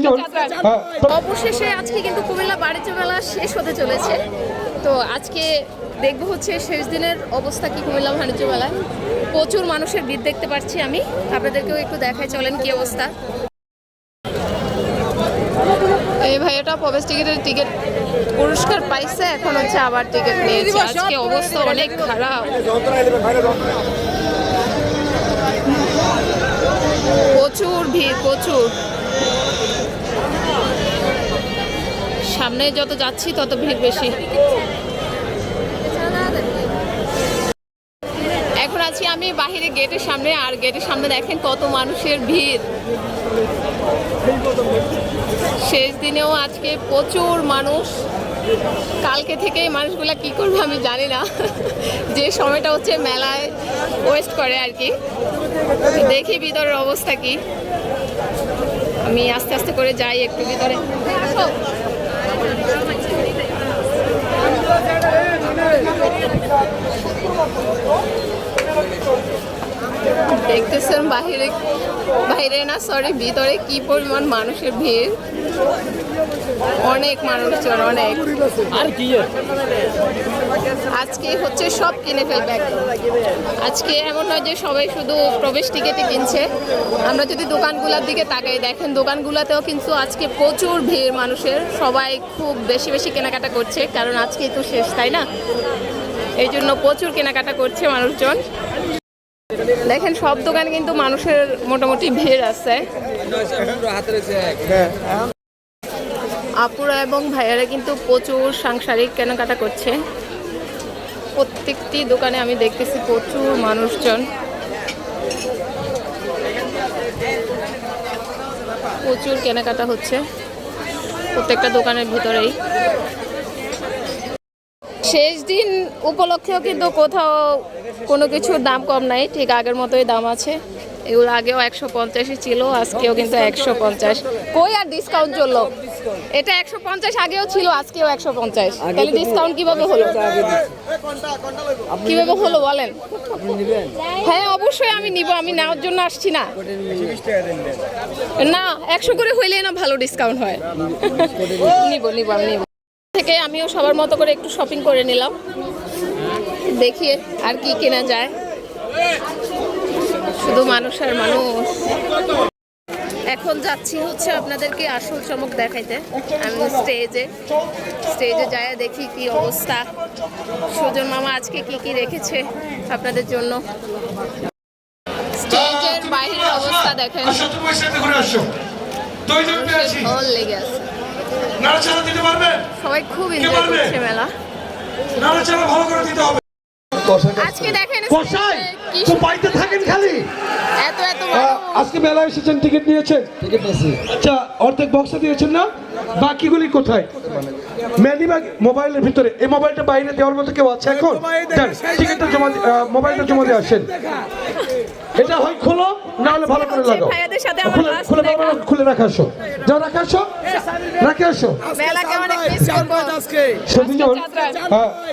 তিনজন। অবশেষে আজকে কিন্তু কুমিল্লা বাণিজ্য মেলা শেষ হতে চলেছে। তো আজকে দেখবো হচ্ছে শেষ দিনের অবস্থা কি কুমিল্লা বাণিজ্য মেলায়। প্রচুর মানুষের ভিড় দেখতে পাচ্ছি আমি, আপনাদেরকেও একটু দেখাই, চলেন কি অবস্থা। এই ভাইয়াটা প্রবেশ টিকিট পুরস্কার পাইছে, এখন হচ্ছে আবার টিকিট নিয়েছে। আজকে অবস্থা অনেক খারাপ, প্রচুর ভিড়, প্রচুর। সামনে যত যাচ্ছি তত ভিড় বেশি। এখন আছি আমি বাহিরে গেটের সামনে, আর গেটের সামনে দেখেন কত মানুষের ভিড়। শেষ দিনেও আজকে প্রচুর মানুষ। কালকে থেকেই মানুষগুলা কি করবে আমি জানি না, যে সময়টা হচ্ছে মেলায় ওয়েস্ট করে আর কি। দেখি ভিতরের অবস্থা কি। আমি আস্তে আস্তে করে যাই একটু ভিতরে। দেখতেছেন বাইরে না সরি ভিতরে কি পরিমাণ মানুষের ভিড়, অনেক মানুষজন, অনেক। আর কি আজকে হচ্ছে সব কিনে ফেলবে। আজকে এমন নয় যে সবাই শুধু প্রবেশ টিকিটই কিনছে। আমরা যদি দোকানগুলোর দিকে তাকাই, দেখেন দোকানগুলোতেও কিন্তু আজকে প্রচুর ভিড় মানুষের। সবাই খুব বেশি বেশি কেনাকাটা করছে, কারণ আজকেই তো শেষ, তাই না? এই জন্য প্রচুর কেনাকাটা করছে মানুষজন। দেখেন সব দোকানে কিন্তু মানুষের মোটামুটি ভিড় আছে। আপুরা এবং ভাইয়ারা কিন্তু প্রচুর সাংসারিক কেনাকাটা করছে। প্রত্যেকটি দোকানে আমি দেখতেছি প্রচুর মানুষজন, প্রচুর কেনাকাটা হচ্ছে প্রত্যেকটা দোকানের ভিতরেই। শেষ দিন উপলক্ষেও কিন্তু কোথাও কোনো কিছুর দাম কম নাই, ঠিক আগের মতোই দাম আছে। এগুলো আগেও 150 ছিল, আজকেও কিন্তু 150। কই আর ডিসকাউন্ট চললো? এটা 150 আগেও ছিল, আজকেও 150। তাহলে ডিসকাউন্ট কিভাবে হলো? কিভাবে হলো বলেন? হ্যাঁ অবশ্যই আমি নিব, আমি নেওয়ার জন্য আসছি না। না 100 করে হইলে না ভালো ডিসকাউন্ট হয়। নিব নিব আমি নিব। থেকে আমিও সবার মতো করে একটু শপিং করে নিলাম, দেখি আর কি কেনা যায়। শুধু মানুষ আর মানুষ। এখন যাচ্ছি হচ্ছে আপনাদেরকে আসল চমক দেখাইতে। আমি স্টেজে যায় দেখি কি অবস্থা। সুজন মামা আজকে কি কি রেখেছে আপনাদের জন্য। স্টেজের বাইরের অবস্থা দেখেন, ভালো লেগে আছে। সবাই খুব এনজয় করছে মেলা। আজকে দেখেন আজকে মেলা এসেছেন, টিকিট নিয়েছেন? টিকিট নিয়েছি। আচ্ছা অর্ধেক বক্সে দিয়েছেন না? বাকিগুলি কোথায়? মেদিবাগ মোবাইলের ভিতরে। এই মোবাইলটা বাইরে দেওয়ার মতো কেউ আছে এখন? টিকিটটা জমা, মোবাইলটা জমা দিয়ে আসেন। এটা হয় খোলো, না হলে ভালো করে লাগাও। খুলে রাখা আসো, যাও রাখা আসো, রাখে আসো।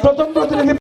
প্রথম প্রতিনিধি